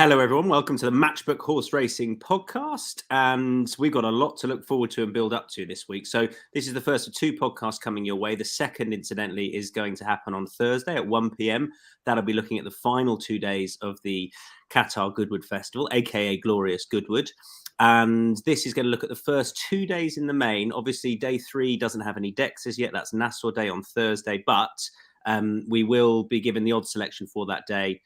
Hello, everyone. Welcome to the Matchbook Horse Racing podcast. And we've got a lot to look forward to and build up to this week. So this is the first of two podcasts coming your way. The second, incidentally, is going to happen on Thursday at 1 p.m. That'll be looking at the final 2 days of the Qatar Goodwood Festival, aka Glorious Goodwood. And this is going to look at the first 2 days in the main. Obviously, day 3 doesn't have any decks as yet. That's Nassau Day on Thursday. But we will be given the odd selection for that day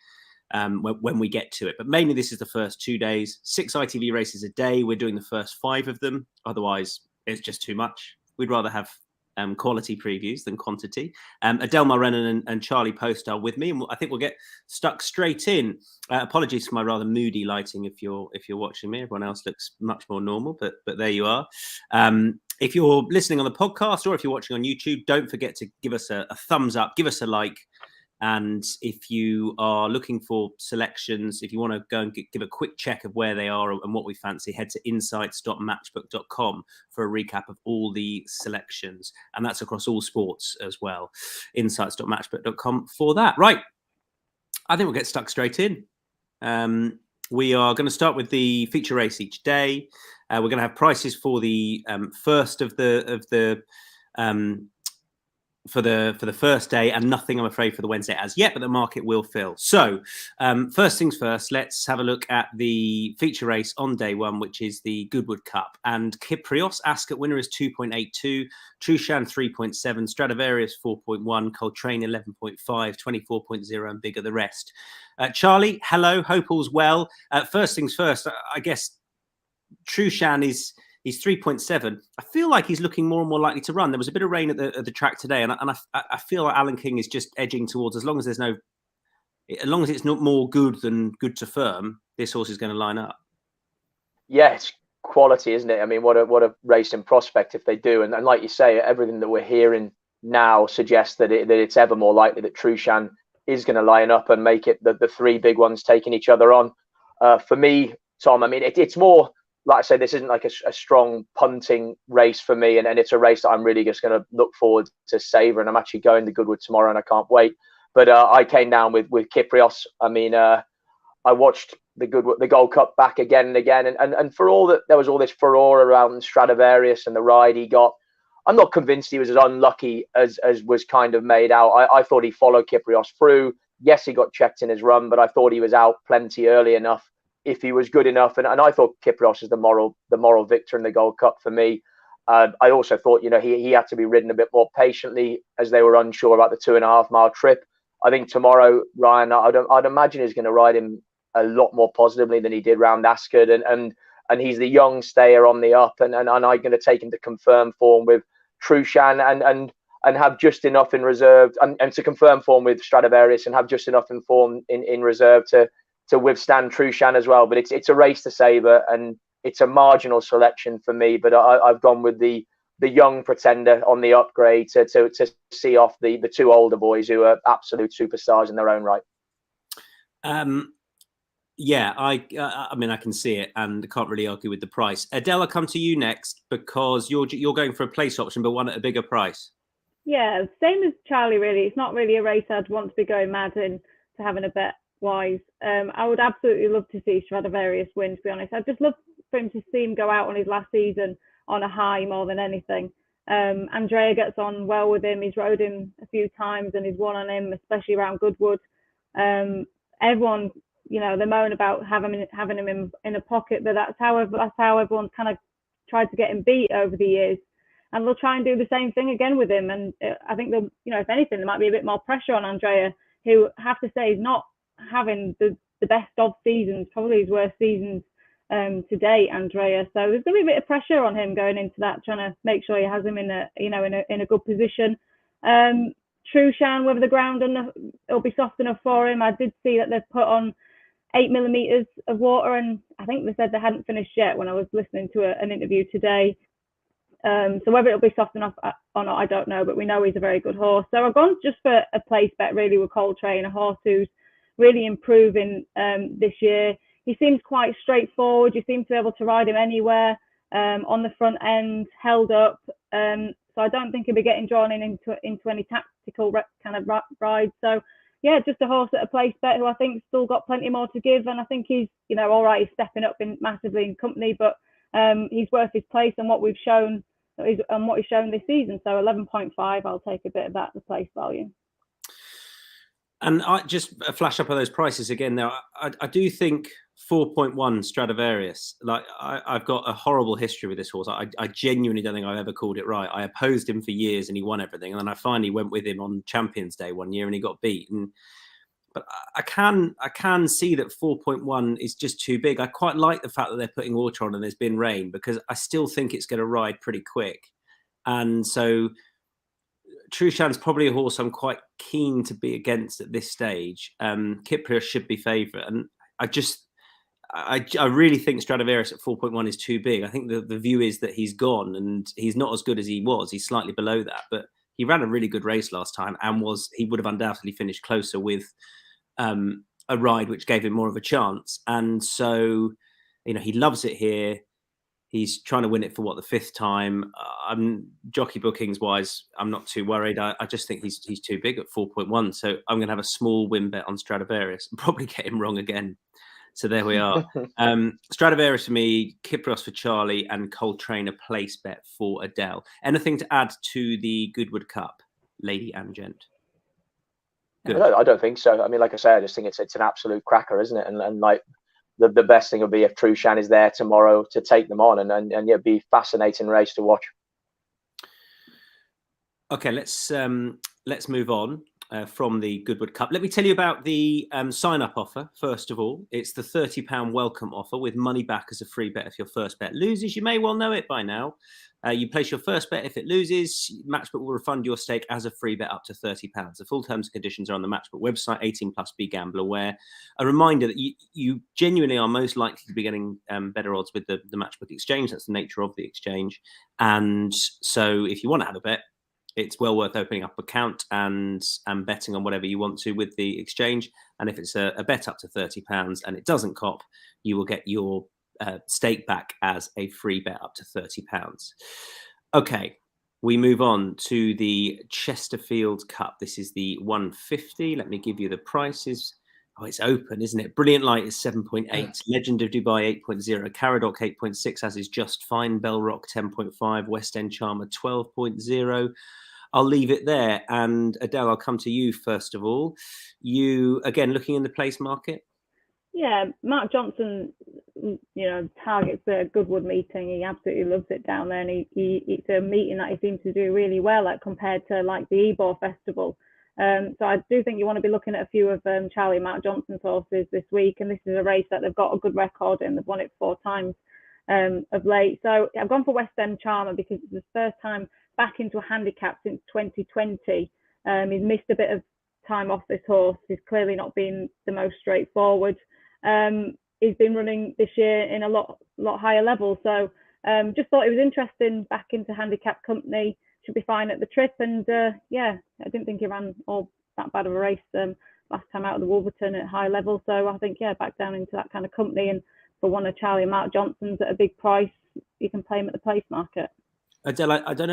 when we get to it. But mainly this is the first 2 days, 6 ITV races a day. We're doing the first 5 of them. Otherwise, it's just too much. We'd rather have quality previews than quantity. Adele Mulrennan and Charlie Poste are with me, and I think we'll get stuck straight in. Apologies for my rather moody lighting if you're watching me. Everyone else looks much more normal, but there you are. If you're listening on the podcast or if you're watching on YouTube, don't forget to give us a thumbs up, give us a like. And if you are looking for selections, if you want to go and give a quick check of where they are and what we fancy, head to insights.matchbook.com for a recap of all the selections. And that's across all sports as well. Insights.matchbook.com for that. Right. I think we'll get stuck straight in. We are going to start with the feature race each day. We're going to have prices for the first of the for the first day, and nothing, I'm afraid, for the Wednesday as yet, but the market will fill. So first things first, let's have a look at the feature race on day 1, which is the Goodwood Cup. And Kyprios Ascot winner is 2.82, Trushan 3.7, Stradivarius 4.1, Coltrane 11.5, 24.0, and bigger the rest. Charlie, hello, hope all's well. First things first, I guess Trushan He's 3.7. I feel like he's looking more and more likely to run. There was a bit of rain at the track today, and I feel like Alan King is just edging towards, as long as it's not more good than good to firm, this horse is going to line up. Yeah, it's quality, isn't it? I mean, what a racing prospect if they do. And like you say, everything that we're hearing now suggests that it's ever more likely that Trushan is going to line up and make it the 3 big ones taking each other on. For me, Tom, I mean, it's more, like I say, this isn't like a strong punting race for me, and it's a race that I'm really just going to look forward to savouring. I'm actually going to Goodwood tomorrow, and I can't wait. But I came down with Kyprios. I mean, I watched the Gold Cup back again and again, and for all that there was all this furore around Stradivarius and the ride he got, I'm not convinced he was as unlucky as was kind of made out. I thought he followed Kyprios through. Yes, he got checked in his run, but I thought he was out plenty early enough if he was good enough. And I thought Kyprios is the moral victor in the Gold Cup for me. I also thought, he had to be ridden a bit more patiently as they were unsure about the 2.5 mile trip. I think tomorrow, Ryan, I'd imagine he's going to ride him a lot more positively than he did round Ascot. And he's the young stayer on the up. And I'm going to take him to confirm form with Trushan and have just enough in reserve, and to confirm form with Stradivarius and have just enough in form in reserve to withstand Trushan as well. But it's a race to savour, and it's a marginal selection for me. But I've gone with the young pretender on the upgrade to see off the 2 older boys who are absolute superstars in their own right. Yeah, I mean, I can see it, and I can't really argue with the price. Adele, I'll come to you next because you're going for a place option, but one at a bigger price. Yeah, same as Charlie, really. It's not really a race I'd want to be going mad in to having a bet wise. I would absolutely love to see Stradivarius win, to be honest. I'd just love for him to see him go out on his last season on a high more than anything. Andrea gets on well with him. He's rode him a few times and he's won on him, especially around Goodwood. Everyone, they moan about having him in a pocket, but that's how everyone's kind of tried to get him beat over the years. And they'll try and do the same thing again with him. And I think if anything, there might be a bit more pressure on Andrea, who I have to say is not having the best of seasons, probably his worst seasons to date, Andrea. So there's going to be a bit of pressure on him going into that, trying to make sure he has him in a good position. Trushan, whether the ground it'll be soft enough for him. I did see that they've put on 8 millimeters of water, and I think they said they hadn't finished yet when I was listening to an interview today. So whether it'll be soft enough or not, I don't know, but we know he's a very good horse. So I've gone just for a place bet really with Coltrane, a horse who's really improving this year. He seems quite straightforward. You seem to be able to ride him anywhere on the front end, held up. So I don't think he'll be getting drawn into any tactical kind of rides. So yeah, just a horse at a place bet who I think still got plenty more to give, and I think he's, you know, all right, he's stepping up massively in company, but he's worth his place and what we've shown and what he's shown this season. So 11.5, I'll take a bit of that, the place value. And I just a flash up of those prices again. Now, I do think 4.1 Stradivarius. Like I've got a horrible history with this horse. I genuinely don't think I've ever called it right. I opposed him for years, and he won everything. And then I finally went with him on Champions Day one year, and he got beaten. But I can see that 4.1 is just too big. I quite like the fact that they're putting water on and there's been rain, because I still think it's going to ride pretty quick. And so Trushan's probably a horse I'm quite keen to be against at this stage. Kyprios should be favourite, and I really think Stradivarius at 4.1 is too big. I think the view is that he's gone and he's not as good as he was. He's slightly below that, but he ran a really good race last time, and he would have undoubtedly finished closer with a ride which gave him more of a chance. And so, you know, he loves it here. He's trying to win it for the fifth time. Jockey bookings wise, I'm not too worried. I just think he's too big at 4.1. So I'm going to have a small win bet on Stradivarius and probably get him wrong again. So there we are. Stradivarius for me, Kyprios for Charlie, and Coltrane a place bet for Adele. Anything to add to the Goodwood Cup, lady and gent? Good. I don't think so. I mean, like I say, I just think it's an absolute cracker, isn't it? And like the best thing would be if Trushan is there tomorrow to take them on, and yeah, be fascinating race to watch. Okay, let's move on from the Goodwood Cup. Let me tell you about the sign-up offer. First of all, it's the £30 welcome offer with money back as a free bet if your first bet loses. You may well know it by now. You place your first bet. If it loses, Matchbook will refund your stake as a free bet up to £30. The full terms and conditions are on the Matchbook website. 18+, be gamble aware. A reminder that you genuinely are most likely to be getting better odds with the Matchbook exchange. That's the nature of the exchange. And so if you want to have a bet, it's well worth opening up an account and betting on whatever you want to with the exchange. And if it's a bet up to £30 and it doesn't cop, you will get your stake back as a free bet up to £30. Okay, we move on to the Chesterfield Cup. This is the 150. Let me give you the prices. Oh, it's open, isn't it? Brilliant Light is 7.8. Legend of Dubai 8.0. Caradoc 8.6, as is Just Fine. Bell Rock 10.5. West End Charmer 12.0. I'll leave it there. And Adele, I'll come to you first of all. You, again, looking in the place market? Yeah, Mark Johnson, you know, targets the Goodwood meeting. He absolutely loves it down there, and it's a meeting that he seems to do really well at compared to like the Ebor Festival. So I do think you want to be looking at a few of Charlie and Mark Johnson's horses this week, and this is a race that they've got a good record in. They've won it 4 times of late. So I've gone for West End Charmer because it's his first time back into a handicap since 2020. He's missed a bit of time off this horse. He's clearly not been the most straightforward. He's been running this year in a lot higher level. So just thought it was interesting back into handicap company. Should be fine at the trip. And yeah, I didn't think he ran all that bad of a race last time out of the Wolverton at high level. So I think, yeah, back down into that kind of company. And for one of Charlie and Mark Johnson's at a big price, you can play him at the place market. Adele, I don't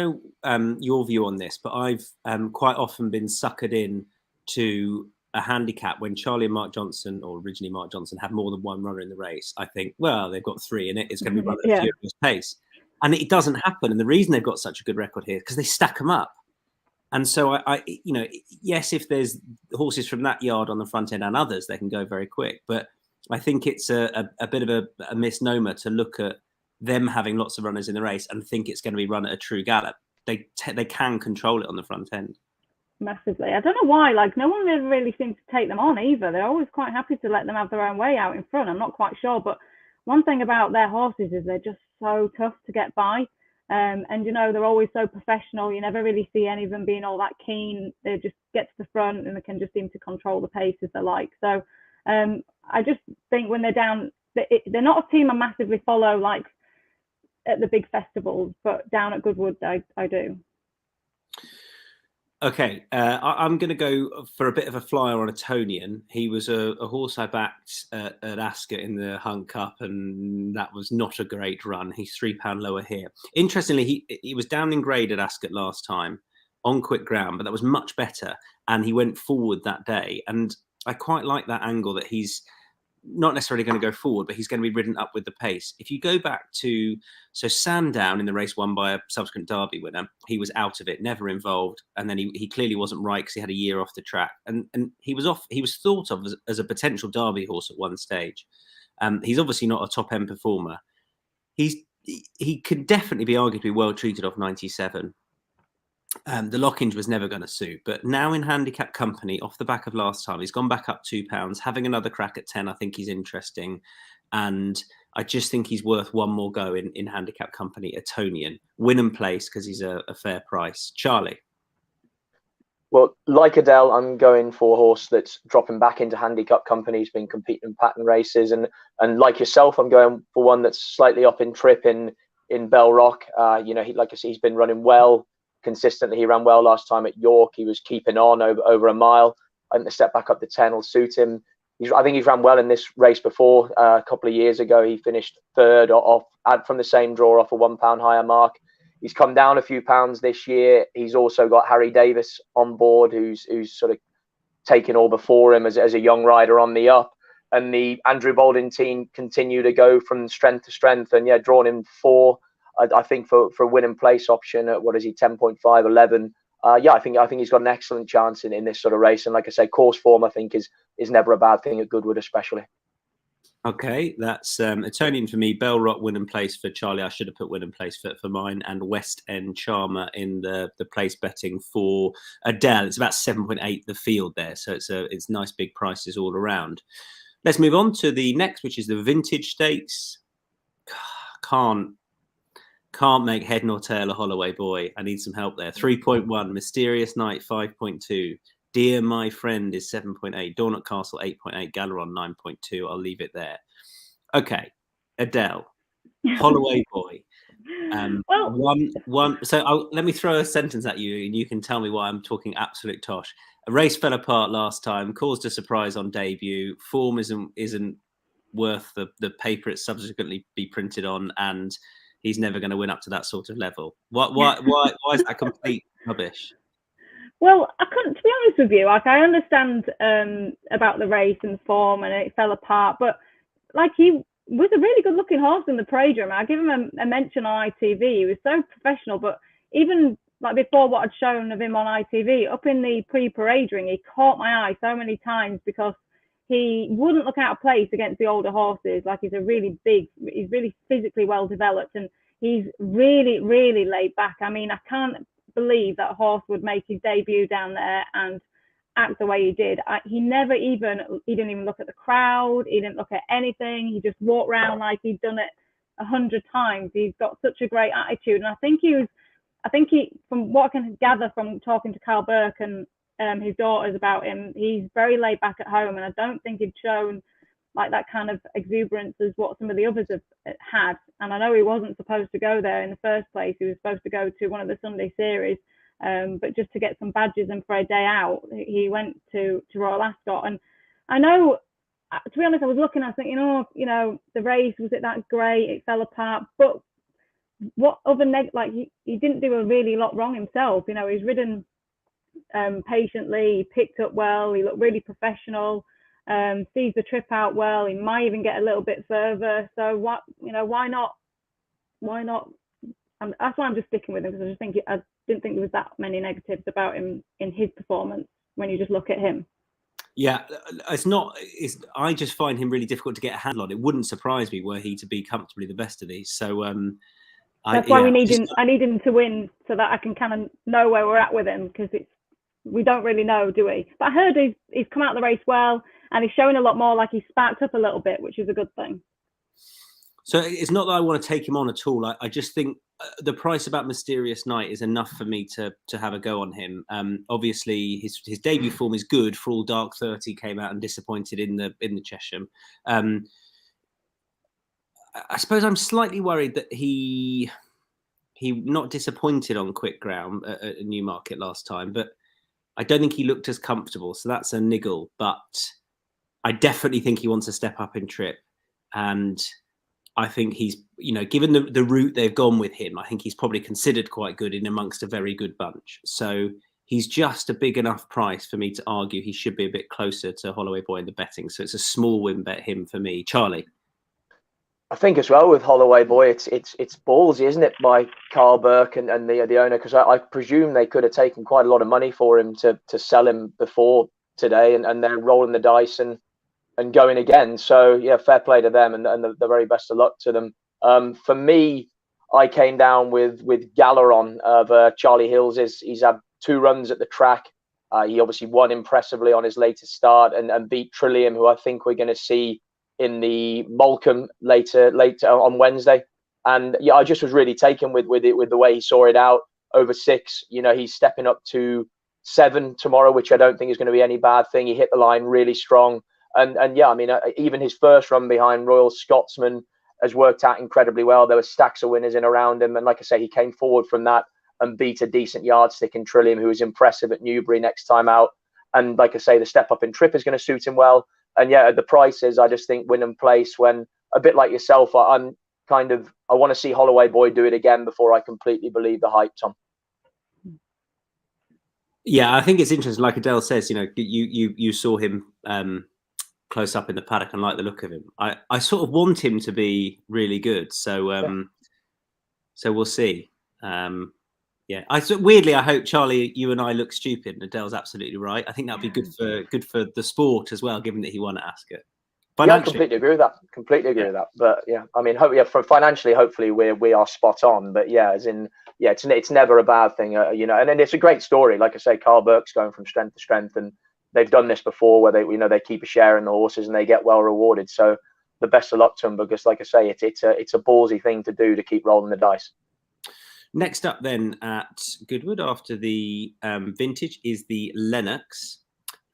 know your view on this, but I've quite often been suckered in to a handicap when Charlie and Mark Johnson, or originally Mark Johnson, have more than one runner in the race. I think, well, they've got 3 in it. It's going to be running at a furious pace. And it doesn't happen. And the reason they've got such a good record here is because they stack them up. And so I, you know, yes, if there's horses from that yard on the front end and others, they can go very quick. But I think it's a bit of a misnomer to look at them having lots of runners in the race and think it's going to be run at a true gallop. They can control it on the front end. Massively. I don't know why, like no one really seems to take them on either. They're always quite happy to let them have their own way out in front. I'm not quite sure, but one thing about their horses is they're just so tough to get by. And you know, they're always so professional. You never really see any of them being all that keen. They just get to the front and they can just seem to control the pace as they like. So I just think when they're down, they're not a team I massively follow like at the big festivals, but down at Goodwood I do. Okay, I'm going to go for a bit of a flyer on Etonian. He was a horse I backed at Ascot in the Hunt Cup, and that was not a great run. He's £3 lower here. Interestingly, he was down in grade at Ascot last time, on quick ground, but that was much better. And he went forward that day. And I quite like that angle that he's not necessarily going to go forward, but he's going to be ridden up with the pace. If you go back to, so Sandown in the race won by a subsequent Derby winner, he was out of it, never involved. And then he clearly wasn't right because he had a year off the track. And he was thought of as a potential Derby horse at one stage. He's obviously not a top end performer. He could definitely be arguably well treated off 97. The Lockinge was never going to suit, but now in handicap company, off the back of last time, he's gone back up £2. Having another crack at 10, I think he's interesting, and I just think he's worth one more go in handicap company. Etonian, win and place because he's a fair price. Charlie. Well, like Adele, I'm going for a horse that's dropping back into handicap company. He's been competing in pattern races, and like yourself, I'm going for one that's slightly up in trip in Bell Rock. Like I say, he's been running well consistently. He ran well last time at York. He was keeping on over a mile. I think the step back up to 10 will suit him. I think he's ran well in this race before. A couple of years ago, he finished third off from the same draw off a £1 higher mark. He's come down a few pounds this year. He's also got Harry Davis on board, who's sort of taken all before him as a young rider on the up. And the Andrew Baldwin team continue to go from strength to strength. And drawn in 4. I think for a win and place option at 10.5, 11. I think he's got an excellent chance in this sort of race. And like I say, course form I think is never a bad thing at Goodwood, especially. Okay, that's Etonian for me. Bell Rock win and place for Charlie. I should have put win and place for mine, and West End Charmer in the place betting for Adele. It's about 7.8 the field there, so it's nice big prices all around. Let's move on to the next, which is the Vintage Stakes. Can't make head nor tail of Holloway Boy. I need some help there. 3.1, Mysterious Night 5.2. Dear My Friend is 7.8. Dawn at Castle 8.8. Galeron 9.2. I'll leave it there. Okay, Adele, Holloway Boy. Let me throw a sentence at you, and you can tell me why I'm talking absolute tosh. A race fell apart last time, caused a surprise on debut. Form isn't worth the paper it's subsequently be printed on, and he's never going to win up to that sort of level. Why is that complete rubbish? Well, I couldn't, to be honest with you. Like, I understand about the race and form, and it fell apart. But like, he was a really good-looking horse in the parade room. I give him a mention on ITV. He was so professional. But even like before, what I'd shown of him on ITV, up in the pre-parade ring, he caught my eye so many times because he wouldn't look out of place against the older horses. Like, he's really physically well developed, and he's really, really laid back. I mean, I can't believe that horse would make his debut down there and act the way he did. He didn't even look at the crowd. He didn't look at anything. He just walked around like he'd done it 100 times. He's got such a great attitude, and I think he, from what I can gather from talking to Carl Burke and his daughters about him, he's very laid back at home, and I don't think he'd shown like that kind of exuberance as what some of the others have had. And I know he wasn't supposed to go there in the first place. He was supposed to go to one of the Sunday series, but just to get some badges and for a day out, he went to Royal Ascot. And I know, to be honest, I was looking, I was thinking, the race, was it that great? It fell apart. But what other he didn't do a really lot wrong himself. He's ridden patiently, he picked up well, he looked really professional. Sees the trip out well. He might even get a little bit further. So why not? That's why I'm just sticking with him, because I didn't think there was that many negatives about him in his performance when you just look at him. Yeah, I just find him really difficult to get a handle on. It wouldn't surprise me were he to be comfortably the best of these. So that's why we need him. I need him to win so that I can kind of know where we're at with him, because we don't really know, do we? But I heard he's come out of the race well. And he's showing a lot more, like he's sparked up a little bit, which is a good thing. So it's not that I want to take him on at all. I just think the price about Mysterious Night is enough for me to have a go on him. Obviously, his debut form is good. For all Dark 30 came out and disappointed in the Chesham. I suppose I'm slightly worried that he not disappointed on quick ground at Newmarket last time, but I don't think he looked as comfortable. So that's a niggle, but I definitely think he wants to step up in trip, and I think he's, given the route they've gone with him, I think he's probably considered quite good in amongst a very good bunch. So he's just a big enough price for me to argue he should be a bit closer to Holloway Boy in the betting. So it's a small win bet him for me. Charlie. I think as well with Holloway Boy, it's ballsy, isn't it, by Carl Burke and the owner? Because I presume they could have taken quite a lot of money for him to sell him before today, and they're rolling the dice and going again. So yeah, fair play to them, and the very best of luck to them. For me, I came down with Galeron of Charlie Hills. He's had 2 runs at the track. He obviously won impressively on his latest start and beat Trillium, who I think we're going to see in the Molecomb later on Wednesday. And yeah, I just was really taken with the way he saw it out over 6. He's stepping up to 7 tomorrow, which I don't think is going to be any bad thing. He hit the line really strong. And yeah, I mean, even his first run behind Royal Scotsman has worked out incredibly well. There were stacks of winners in around him. And like I say, he came forward from that and beat a decent yardstick in Trillium, who was impressive at Newbury next time out. And like I say, the step up in trip is going to suit him well. And yeah, at the prices, I just think win and place, when a bit like yourself, I want to see Holloway Boy do it again before I completely believe the hype, Tom. Yeah, I think it's interesting. Like Adele says, you saw him close up in the paddock and like the look of him. I sort of want him to be really good. So so we'll see. Yeah, weirdly, I hope, Charlie, you and I look stupid, and Adele's absolutely right. I think that'd be good for the sport as well, given that he won at Ascot. Yeah, I completely agree with that. With that. But yeah, I mean, financially, hopefully, we are spot on. But yeah, it's never a bad thing, And then it's a great story. Like I say, Carl Burke's going from strength to strength, and they've done this before, where they keep a share in the horses and they get well rewarded. So the best of luck to them, because like I say, it's a ballsy thing to do, to keep rolling the dice. Next up then at Goodwood after the vintage is the Lennox.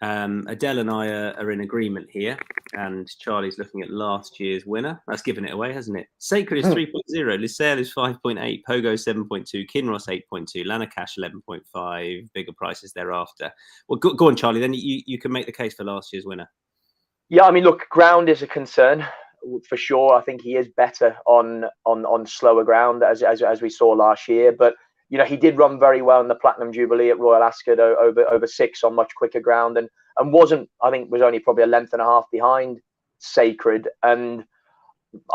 Adele and I are in agreement here, and Charlie's looking at last year's winner. That's given it away, hasn't it? Sacred is 3.0, Lucelle is 5.8, Pogo 7.2, Kinross 8.2, Lanacash 11.5, bigger prices thereafter. Well, go on, Charlie, then you can make the case for last year's winner. Yeah, I mean, look, ground is a concern. For sure, I think he is better on slower ground, as we saw last year. But he did run very well in the Platinum Jubilee at Royal Ascot over 6 on much quicker ground, and was only probably a length and a half behind Sacred. And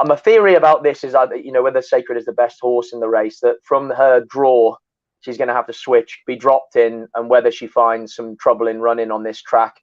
my theory about this is that whether Sacred is the best horse in the race, that from her draw she's going to have to switch, be dropped in, and whether she finds some trouble in running on this track.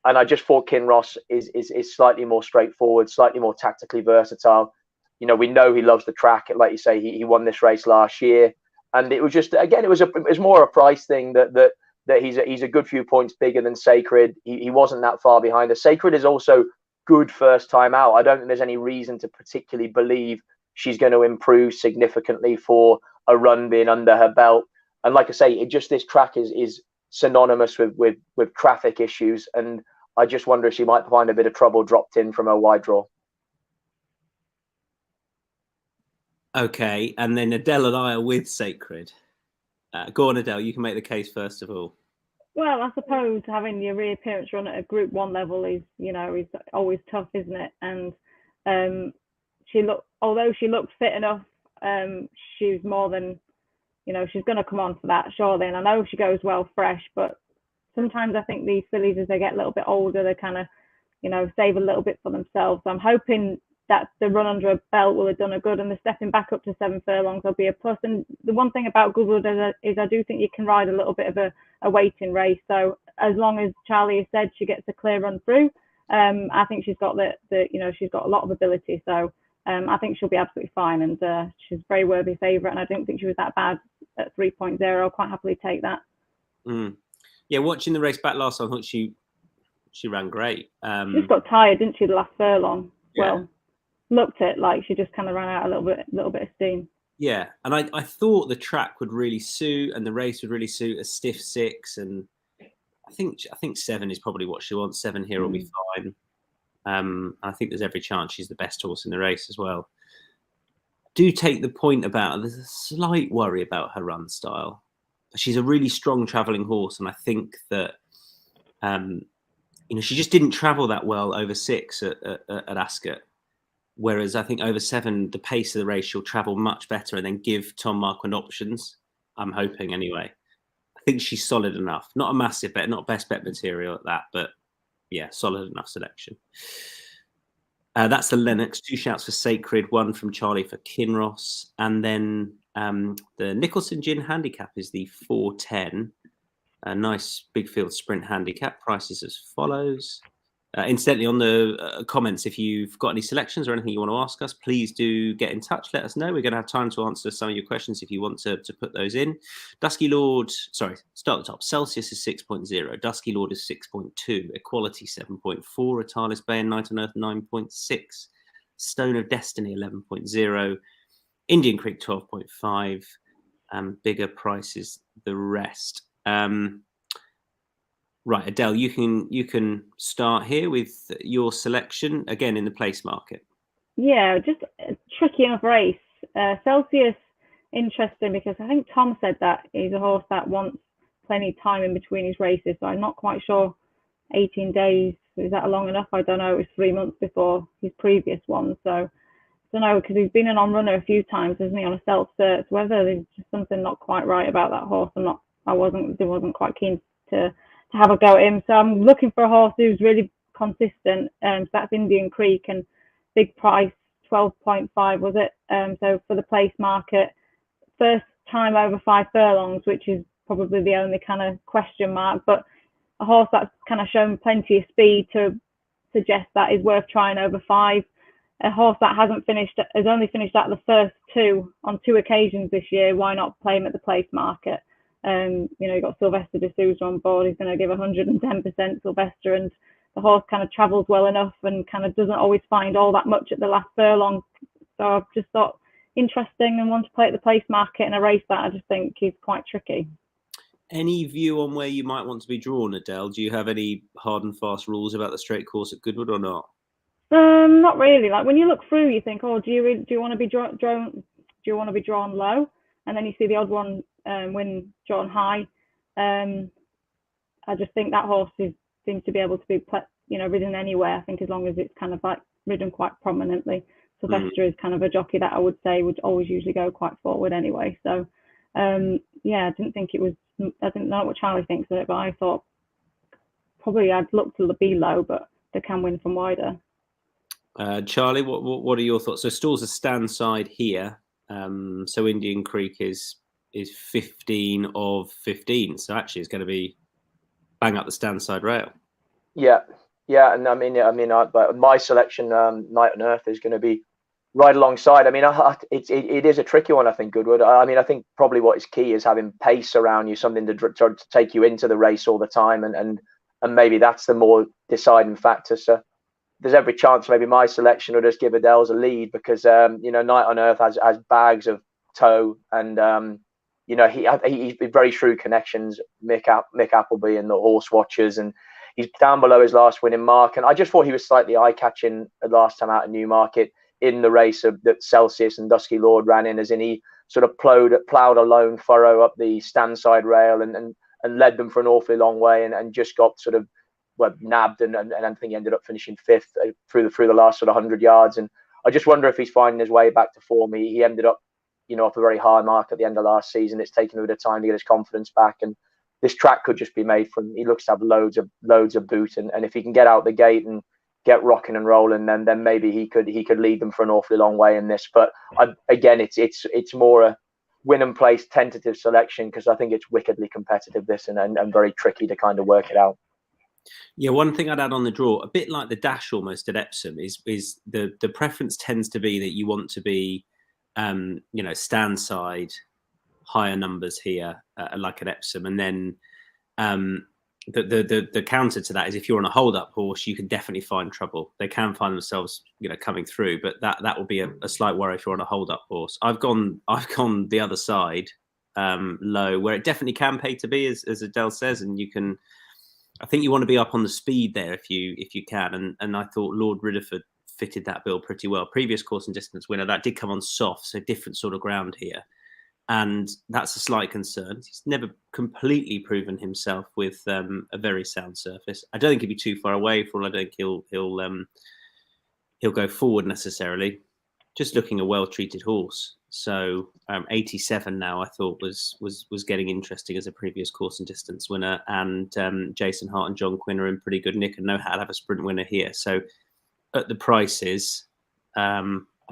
And I just thought Kinross is slightly more straightforward, slightly more tactically versatile. We know he loves the track. Like you say, he won this race last year, and it was just, again, it was more a price thing that he's a good few points bigger than Sacred. He wasn't that far behind her. Sacred is also good first time out. I don't think there's any reason to particularly believe she's going to improve significantly for a run being under her belt. And like I say, this track is synonymous with traffic issues, and I just wonder if she might find a bit of trouble dropped in from her wide draw. Okay, and then Adele and I are with Sacred. Go on, Adele, you can make the case first of all. Well, I suppose having your reappearance run at a Group 1 level is always tough, isn't it? And although she looked fit enough, she's more than, she's going to come on for that, surely. And I know she goes well fresh, but sometimes I think these fillies, as they get a little bit older, they kind of, save a little bit for themselves. So I'm hoping that the run under a belt will have done her good, and the stepping back up to 7 furlongs will be a plus. And the one thing about Goodwood is I do think you can ride a little bit of a waiting race. So as long as Charlie has said she gets a clear run through, I think she's got she's got a lot of ability. So I think she'll be absolutely fine, and she's a very worthy favourite. And I don't think she was that bad at 3.0. I'll quite happily take that. Yeah, watching the race back last time, I thought she ran great. She just got tired, didn't she, the last furlong? Yeah. Well, looked it like she just kind of ran out a little bit of steam. Yeah, and I thought the track would really suit, and the race would really suit a stiff 6, and I think 7 is probably what she wants. 7 here will be fine. I think there's every chance she's the best horse in the race as well. Do take the point about there's a slight worry about her run style. She's a really strong travelling horse, and I think that she just didn't travel that well over 6 at Ascot. Whereas I think over 7, the pace of the race, she'll travel much better and then give Tom Marquand options. I'm hoping anyway. I think she's solid enough. Not a massive bet, not best bet material at that, but yeah, solid enough selection. That's the Lennox. 2 shouts for Sacred, 1 from Charlie for Kinross. And then the Nicholson Gin Handicap is the 410. A nice big field sprint handicap. Prices as follows. Incidentally, on the comments, if you've got any selections or anything you want to ask us, please do get in touch. Let us know. We're going to have time to answer some of your questions if you want to put those in. Dusky Lord, sorry, start at the top. Celsius is 6.0. Dusky Lord is 6.2. Equality 7.4. Atalis Bay and Night on Earth 9.6. Stone of Destiny 11.0. Indian Creek 12.5. Bigger prices the rest. Right, Adele, you can start here with your selection again in the place market. Yeah, just a tricky enough race. Celsius, interesting because I think Tom said that he's a horse that wants plenty of time in between his races. So I'm not quite sure. 18 days, is that long enough? I don't know. It was 3 months before his previous one, so I don't know, because he's been an on-runner a few times, hasn't he, on a self-cert. Whether there's just something not quite right about that horse, I wasn't quite keen to have a go at him. So I'm looking for a horse who's really consistent. So that's Indian Creek and big price, 12.5 was it? So for the place market, first time over 5 furlongs, which is probably the only kind of question mark, but a horse that's kind of shown plenty of speed to suggest that is worth trying over 5. A horse that has only finished at the first 2 on 2 occasions this year. Why not play him at the place market? You've got Sylvester de Souza on board. He's going to give 110% Sylvester, and the horse kind of travels well enough and kind of doesn't always find all that much at the last furlong. So I've just thought interesting and want to play at the place market in a race that I just think is quite tricky. Any view on where you might want to be drawn, Adele? Do you have any hard and fast rules about the straight course at Goodwood or not? Not really. Like when you look through, you think, oh, do you want to be drawn? Do you want to be drawn low? And then you see the odd one win drawn high. I just think that horse seems to be able to be ridden anywhere. I think as long as it's kind of like ridden quite prominently. Sylvester is kind of a jockey that I would say would always usually go quite forward anyway. So I didn't think it was. I didn't know what Charlie thinks of it, but I thought probably I'd look to be low, but they can win from wider. Charlie, what are your thoughts? So Stall's a stand side here. So Indian Creek is 15 of 15. So actually, it's going to be bang up the stand side rail. Yeah, and but my selection, Night on Earth, is going to be right alongside. I mean, it is a tricky one. I think Goodwood. I think probably what is key is having pace around you, something to take you into the race all the time, and maybe that's the more deciding factor. So there's every chance maybe my selection will just give Adele's a lead because Night on Earth has bags of toe, and he's been very shrewd connections. Mick Appleby and the horse watchers, and he's down below his last winning mark. And I just thought he was slightly eye catching the last time out at Newmarket in the race that Celsius and Dusky Lord ran in, as in he sort of ploughed a lone furrow up the stand side rail and led them for an awfully long way and just got sort of nabbed and I think he ended up finishing 5th through the last sort of 100 yards. And I just wonder if he's finding his way back to form. He ended up off a very high mark at the end of last season. It's taken a bit of time to get his confidence back, and this track could just be made from. He looks to have loads of boot, and if he can get out the gate and get rocking and rolling, then maybe he could lead them for an awfully long way in this. But again, it's more a win and place tentative selection because I think it's wickedly competitive this and very tricky to kind of work it out. Yeah, one thing I'd add on the draw, a bit like the dash almost at Epsom, is the preference tends to be that you want to be stand side, higher numbers here, like at Epsom, and then the counter to that is if you're on a hold up horse, you can definitely find trouble. They can find themselves coming through, but that will be a slight worry if you're on a hold up horse. I've gone the other side, low, where it definitely can pay to be, as Adele says, and you can. I think you want to be up on the speed there if you can, and I thought Lord Ridderford fitted that bill pretty well. Previous course and distance winner, that did come on soft, so different sort of ground here, and that's a slight concern. He's never completely proven himself with a very sound surface. I don't think he'll be too far away. For all I think he'll he'll go forward necessarily. Just looking a well-treated horse. So 87 now, I thought was getting interesting as a previous course and distance winner. And Jason Hart and John Quinn are in pretty good nick and know how to have a sprint winner here. So at the prices, I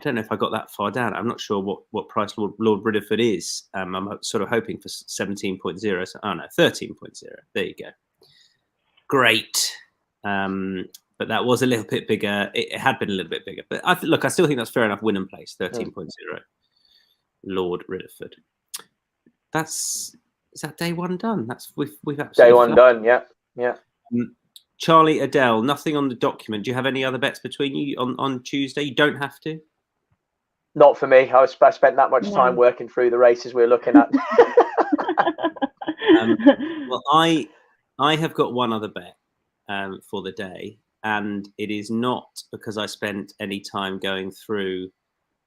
don't know if I got that far down. I'm not sure what price Lord Bridderford is. I'm sort of hoping for 17.0. So, oh no, 13.0. There you go. Great. But that was a little bit bigger. It had been a little bit bigger. But I still think that's fair enough. Win and place, 13.0. Lord Ridderford. Is that day one done? We've absolutely day one done. Yeah. Charlie, Adele, nothing on the document. Do you have any other bets between you on Tuesday? You don't have to. Not for me. I spent that much time working through the races we were looking at. Well, I have got one other bet for the day, and it is not because I spent any time going through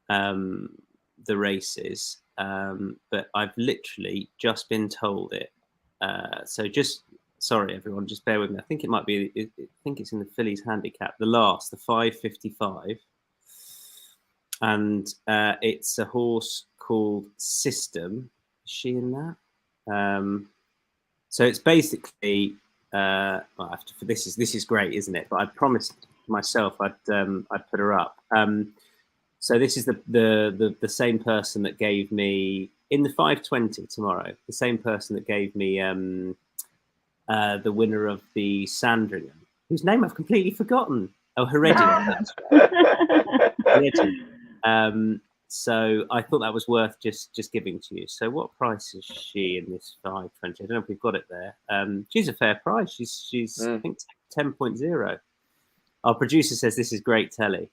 the races, but I've literally just been told it. So sorry, everyone, just bear with me. I think it might be. I think it's in the Fillies Handicap, the 5:55. And it's a horse called System. Is she in that? So it's basically. This is great, isn't it? But I promised myself I'd put her up. So this is the same person that gave me in the 5:20 tomorrow. The same person that gave me the winner of the Sandringham, whose name I've completely forgotten. Oh, Heredia. Heredia. So I thought that was worth just giving to you. So what price is she in this 5:20? I don't know if we've got it there. She's a fair price. She's I think 10.0. Our producer says this is great telly.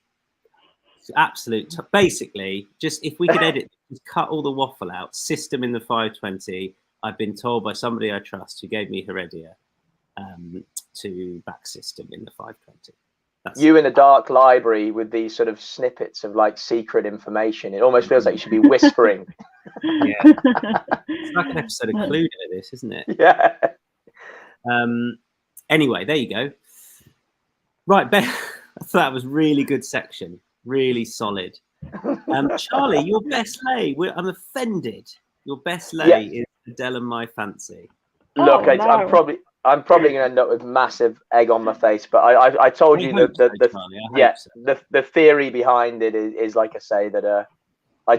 It's absolute. Basically, just if we could edit, just cut all the waffle out. System in the 5:20. I've been told by somebody I trust who gave me Heredia to back System in the 5:20. You in a dark library with these sort of snippets of like secret information. It almost feels like you should be whispering. Yeah, it's like an episode of Cluedo, this, isn't it? Yeah. Anyway, there you go. Right, Ben. I thought that was really good section, really solid. Charlie, your best lay. I'm offended. Your best lay is Adele and My Fancy. Look, no. I'm probably going to end up with massive egg on my face, but I told you that the theory behind it is like I say that I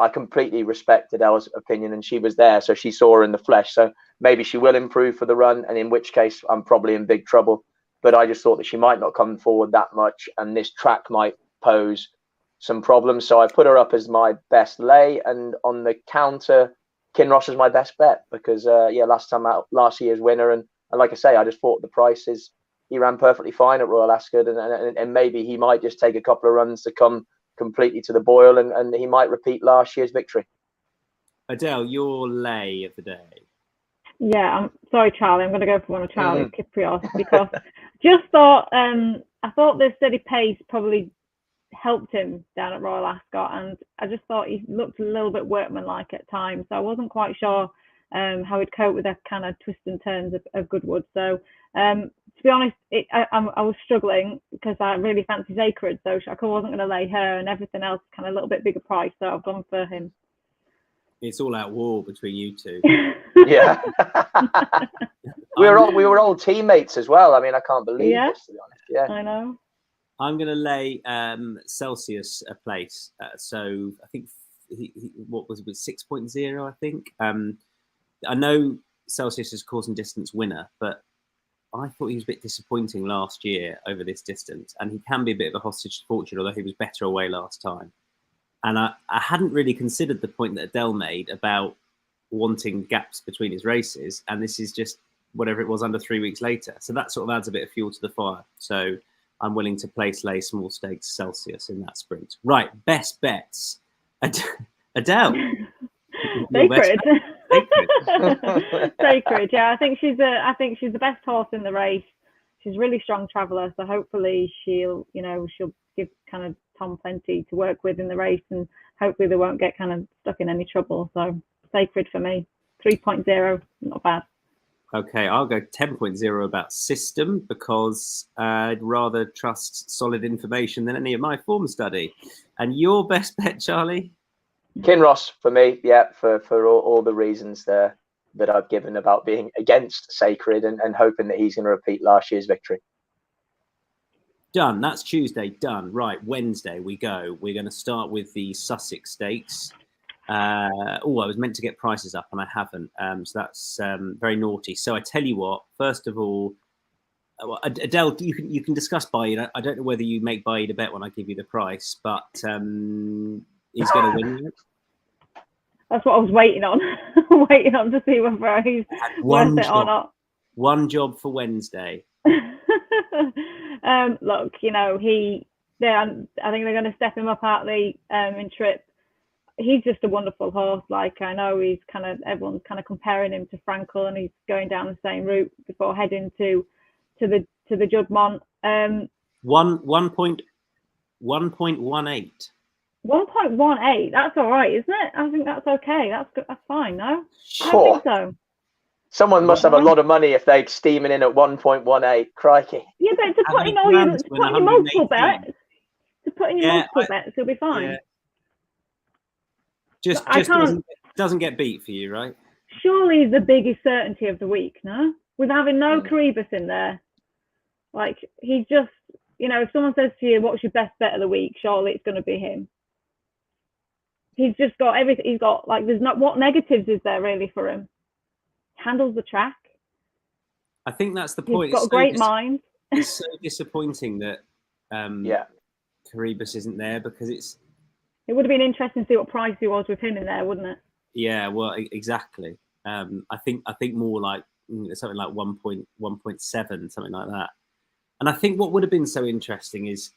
completely respect Adele's opinion, and she was there, so she saw her in the flesh. So maybe she will improve for the run, and in which case I'm probably in big trouble. But I just thought that she might not come forward that much, and this track might pose some problems. So I put her up as my best lay, and on the counter, Kinross is my best bet because last year's winner, and like I say, I just thought the prices, he ran perfectly fine at Royal Ascot, and maybe he might just take a couple of runs to come completely to the boil, and he might repeat last year's victory. Adele, your lay of the day. Yeah, I'm sorry, Charlie. I'm going to go for one of Charlie's Kyprios because just thought I thought the steady pace probably helped him down at Royal Ascot, and I just thought he looked a little bit workmanlike at times, so I wasn't quite sure how he'd cope with that kind of twists and turns of Goodwood. So to be honest, I was struggling because I really fancied Acrid, so I wasn't going to lay her, and everything else kind of a little bit bigger price, so I've gone for him. It's all out war between you two. Yeah. we were all teammates as well. I mean, I can't believe this, to be honest. Yeah, I know. I'm going to lay Celsius a place. So I think what was it, 6.0, I think. I know Celsius is course and distance winner, but I thought he was a bit disappointing last year over this distance, and he can be a bit of a hostage to fortune, although he was better away last time. And I hadn't really considered the point that Adele made about wanting gaps between his races, and this is just whatever it was under 3 weeks later. So that sort of adds a bit of fuel to the fire. So I'm willing to lay small stakes Celsius in that sprint. Right, best bets. Adele. Sacred. Sacred. Yeah, I think she's the best horse in the race. She's a really strong traveller, so hopefully she'll give kind of Tom plenty to work with in the race, and hopefully they won't get kind of stuck in any trouble. So Sacred for me, 3.0, not bad. Okay, I'll go 10.0 about system because I'd rather trust solid information than any of my form study. And your best bet, Charlie? Kinross for me, yeah, for all the reasons there that I've given about being against Sacred and hoping that he's going to repeat last year's victory. Done. That's Tuesday. Done. Right. Wednesday we go. We're going to start with the Sussex Stakes. I was meant to get prices up and I haven't. So that's very naughty. So I tell you what. First of all, Adele, you can discuss Baid. I don't know whether you make Baid a bet when I give you the price, but he's going to win. That's what I was waiting on. Waiting on to see whether he's worth it or not. One job for Wednesday. Look, you know, I think they're going to step him up out the in trip. He's just a wonderful horse. Like, I know everyone's kind of comparing him to Frankel, and he's going down the same route before heading to the Juddmonte. 1.18. 1.18. That's all right, isn't it? I think that's okay. That's good. That's fine. No, Sure. I don't think so. Someone must have a lot of money if they're steaming in at 1.18. Crikey. Yeah, but to put in multiple bets, it'll be fine. Yeah. Just doesn't get beat for you, right? Surely the biggest certainty of the week, no? With having no Caribus in there. Like, he's just, you know, if someone says to you, what's your best bet of the week? Surely it's going to be him. He's just got everything. He's got, like, what negatives is there really for him? Handles the track. I think that's the point. He's got a great mind. It's so disappointing that Caribus isn't there because it would have been interesting to see what price he was with him in there, wouldn't it? Yeah, well, exactly. I think more like something like 1.7, something like that. And I think what would have been so interesting is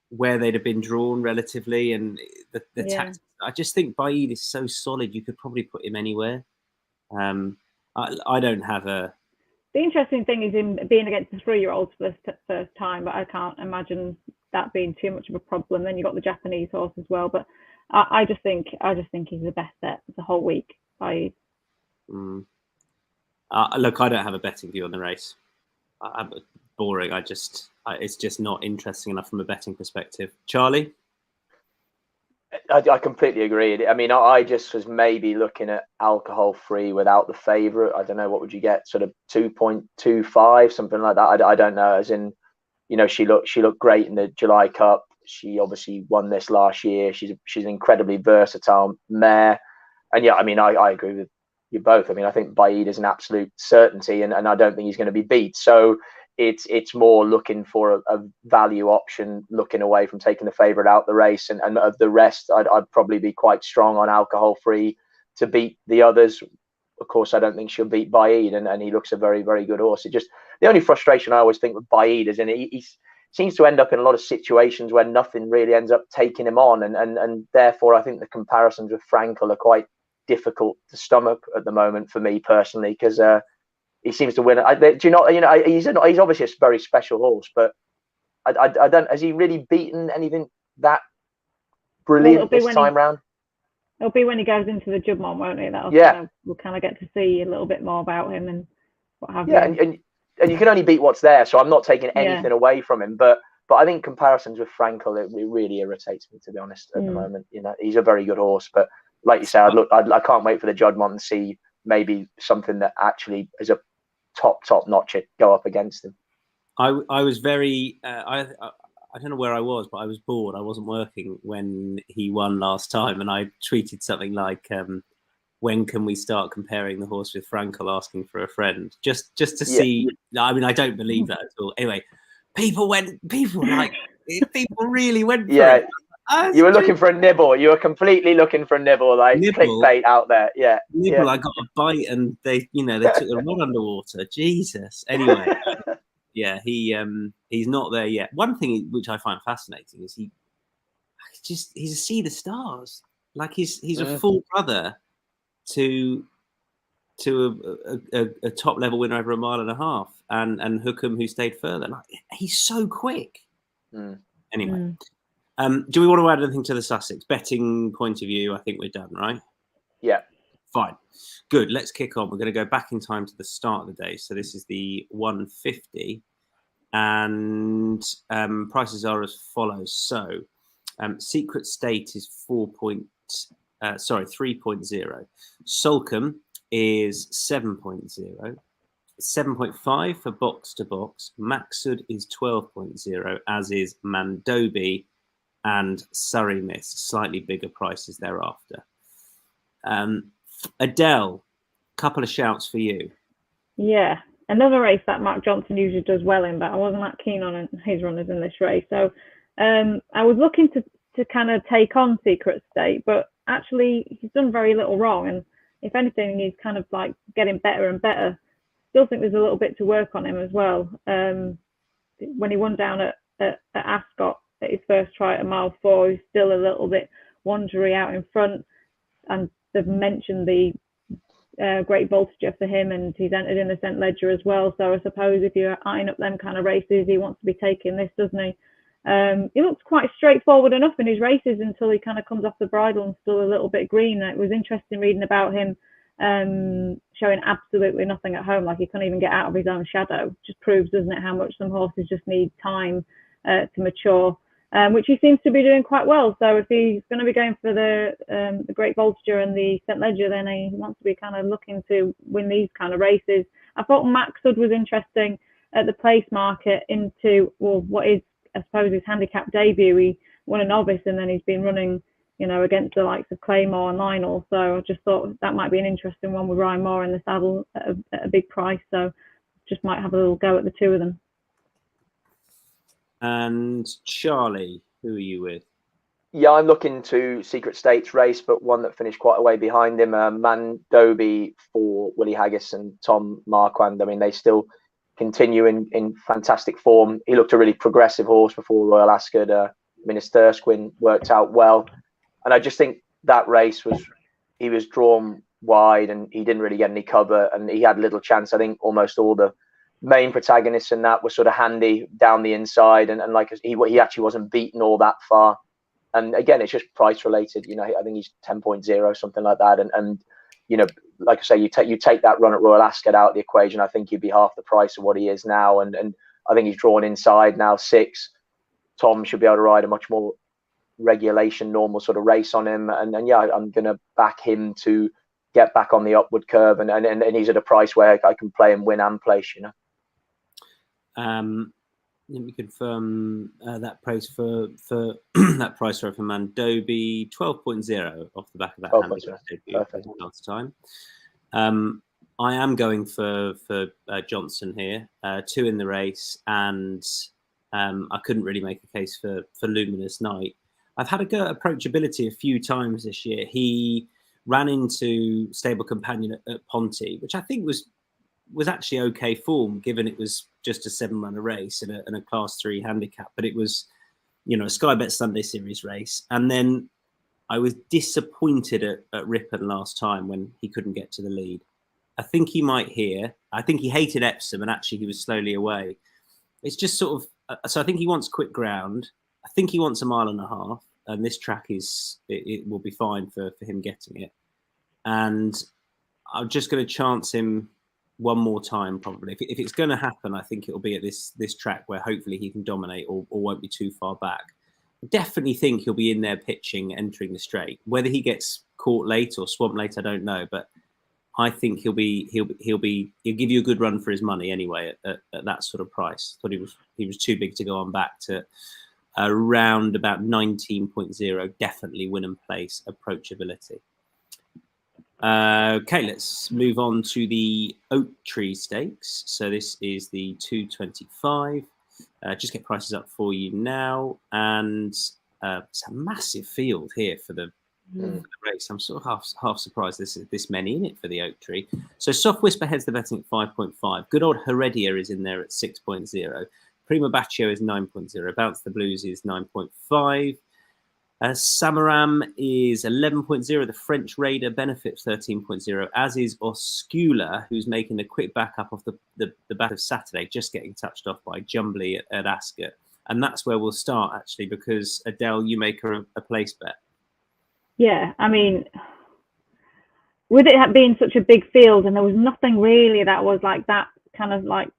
where they'd have been drawn relatively and the tactics. I just think Baid is so solid. You could probably put him anywhere. I don't have a. The interesting thing is him being against the 3-year-olds for the first time, but I can't imagine that being too much of a problem. Then you've got the Japanese horse as well, but I just think he's the best bet the whole week. Look, I don't have a betting view on the race. I'm boring. It's just not interesting enough from a betting perspective. Charlie? I completely agree. I mean, I just was maybe looking at alcohol free without the favourite. I don't know, what would you get? Sort of 2.25, something like that. I don't know. As in, you know, she looked great in the July Cup. She obviously won this last year. She's an incredibly versatile mare. And yeah, I mean, I agree with you both. I mean, I think Baid is an absolute certainty, and I don't think he's going to be beat. So it's more looking for a value option, looking away from taking the favourite out the race. And of the rest, I'd probably be quite strong on alcohol free to beat the others. Of course, I don't think she'll beat Baid, and he looks a very, very good horse. It just, the only frustration I always think with Baid is he seems to end up in a lot of situations where nothing really ends up taking him on, and therefore I think the comparisons with Frankel are quite difficult to stomach at the moment for me personally, because he seems to win. He's obviously a very special horse, but I don't. Has he really beaten anything that brilliant this time round? It'll be when he goes into the Juddmonte, won't it? We'll kind of get to see a little bit more about him and what have you. Yeah, and you can only beat what's there, so I'm not taking anything away from him. But I think comparisons with Frankel, it really irritates me, to be honest, at the moment. You know, he's a very good horse, but like you say, I can't wait for the Juddmonte and see maybe something that actually is a top notch it go up against him. I was very I don't know where I was, but I was bored. I wasn't working when he won last time, and I tweeted something like, when can we start comparing the horse with Frankel, asking for a friend, just to see. I mean, I don't believe that at all. Anyway, people really went for it. You were looking for a nibble. You were completely looking for a nibble, like clickbait out there. Yeah. Nibble. I got a bite, and they took the rod underwater. Jesus. Anyway, he's not there yet. One thing which I find fascinating is he's a seed of stars. Like he's a full brother to a top level winner over 1.5 miles, and Hookham, who stayed further. Like, he's so quick. Anyway. Do we want to add anything to the Sussex betting point of view? I think we're done, right? Yeah. Fine. Good. Let's kick on. We're going to go back in time to the start of the day. So this is the 150, and prices are as follows. So Secret State is 3.0. Molecomb is 7.0. 7.5 for box to box. Maxud is 12.0, as is Mandobi and Surrey Mist, slightly bigger prices thereafter. Adele, couple of shouts for you. Yeah, another race that Mark Johnson usually does well in, but I wasn't that keen on his runners in this race. So I was looking to kind of take on Secret State, but actually he's done very little wrong. And if anything, he's kind of like getting better and better. Still think there's a little bit to work on him as well. When he won down at Ascot at his first try at a mile 4, he's still a little bit wandery out in front. And they've mentioned the Great Voltager for him, and he's entered in the St Ledger as well. So I suppose if you're eyeing up them kind of races, he wants to be taking this, doesn't he? He looks quite straightforward enough in his races until he kind of comes off the bridle and still a little bit green. It was interesting reading about him showing absolutely nothing at home, like he couldn't even get out of his own shadow. Just proves, doesn't it, how much some horses just need time to mature, which he seems to be doing quite well. So if he's going to be going for the Great Voltager and the St Ledger, then he wants to be kind of looking to win these kind of races. I thought Maxud was interesting at the place market into, well, what is, I suppose, his handicap debut. He won a novice and then he's been running, you know, against the likes of Claymore and Lionel. So I just thought that might be an interesting one with Ryan Moore in the saddle at a big price. So just might have a little go at the two of them. And Charlie, who are you with? Yeah, I'm looking to Secret State's race, but one that finished quite a way behind him. Mandobi for Willie Haggis and Tom Marquand. I mean, they still continue in fantastic form. He looked a really progressive horse before Royal Ascot. I mean, his thirst win worked out well. And I just think that race he was drawn wide and he didn't really get any cover and he had little chance. I think almost all the main protagonists in that were sort of handy down the inside and like he actually wasn't beaten all that far. And again, it's just price related. You know, I think he's 10.0, something like that. And you know, like I say, you take that run at Royal Ascot out of the equation, I think he'd be half the price of what he is now. And I think he's drawn inside now 6. Tom should be able to ride a much more regulation normal sort of race on him, and yeah, I'm gonna back him to get back on the upward curve, and he's at a price where I can play him win and place, you know. Let me confirm that price for that price for Mandobi, 12.0 off the back of that handicap debut last time. I am going for Johnson here, 2 in the race, and I couldn't really make a case for Luminous Night. I've had a go at approachability a few times this year. He ran into Stable Companion at Poste, which I think was actually okay form, given it was just a 7-runner race and a Class 3 handicap. But it was, you know, a Sky Bet Sunday Series race. And then I was disappointed at Ripon last time when he couldn't get to the lead. I think he might here. I think he hated Epsom and actually he was slowly away. It's just sort of, so I think he wants quick ground. I think he wants 1.5 miles. And this track it will be fine for him getting it. And I'm just going to chance him one more time, probably. If it's going to happen, I think it'll be at this track where hopefully he can dominate or won't be too far back. I definitely think he'll be in there pitching, entering the straight. Whether he gets caught late or swamped late, I don't know. But I think he'll give you a good run for his money anyway at that sort of price. Thought he was too big to go on back to around about 19.0, definitely win and place approachability. Okay, let's move on to the Oak Tree Stakes. So this is the 225. Just get prices up for you now. And it's a massive field here for the race. I'm sort of half surprised there's this many in it for the Oak Tree. So Soft Whisper heads the betting at 5.5. Good old Heredia is in there at 6.0. Prima Baccio is 9.0. Bounce the Blues is 9.5. Samaram is 11.0. The French Raider benefits 13.0, as is Oscula, who's making a quick backup off the back of Saturday, just getting touched off by Jumbly at Ascot. And that's where we'll start, actually, because Adele, you make her a place bet. Yeah, I mean, with it being such a big field, and there was nothing really that was like that kind of like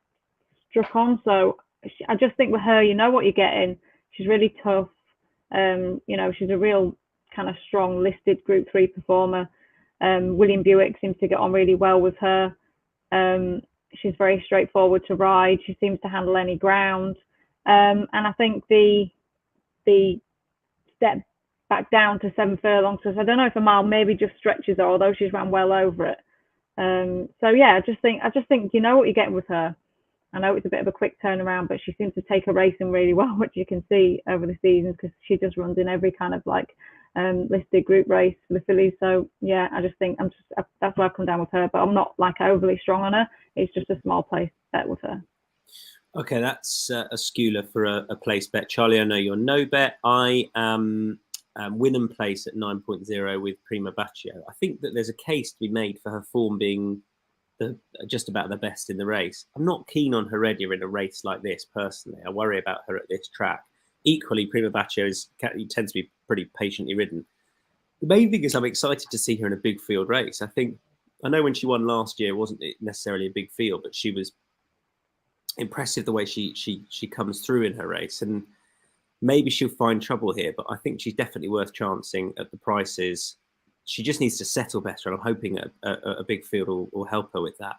struck on. So I just think with her, you know what you're getting. She's really tough. You know, she's a real kind of strong listed Group 3 performer. William Buick seems to get on really well with her. She's very straightforward to ride. She seems to handle any ground. And I think the step back down to 7 furlongs, so I don't know if a mile maybe just stretches her, although she's ran well over it. So yeah, I just think you know what you're getting with her. I know it's a bit of a quick turnaround, but she seems to take her racing really well, which you can see over the seasons because she just runs in every kind of like listed group race for the Fillies. So yeah, I just think that's why I've come down with her, but I'm not like overly strong on her. It's just a small place bet with her. Okay, that's a skewer for a place bet. Charlie, I know you're no bet. I am win and place at 9.0 with Prima Baccio. I think that there's a case to be made for her form being just about the best in the race. I'm not keen on Heredia in a race like this personally. I worry about her at this track. Equally, Prima Baccio tends to be pretty patiently ridden. The main thing is I'm excited to see her in a big field race. I know when she won last year, it wasn't necessarily a big field, but she was impressive the way she comes through in her race. And maybe she'll find trouble here, but I think she's definitely worth chancing at the prices. She just needs to settle better, and I'm hoping a big field will help her with that.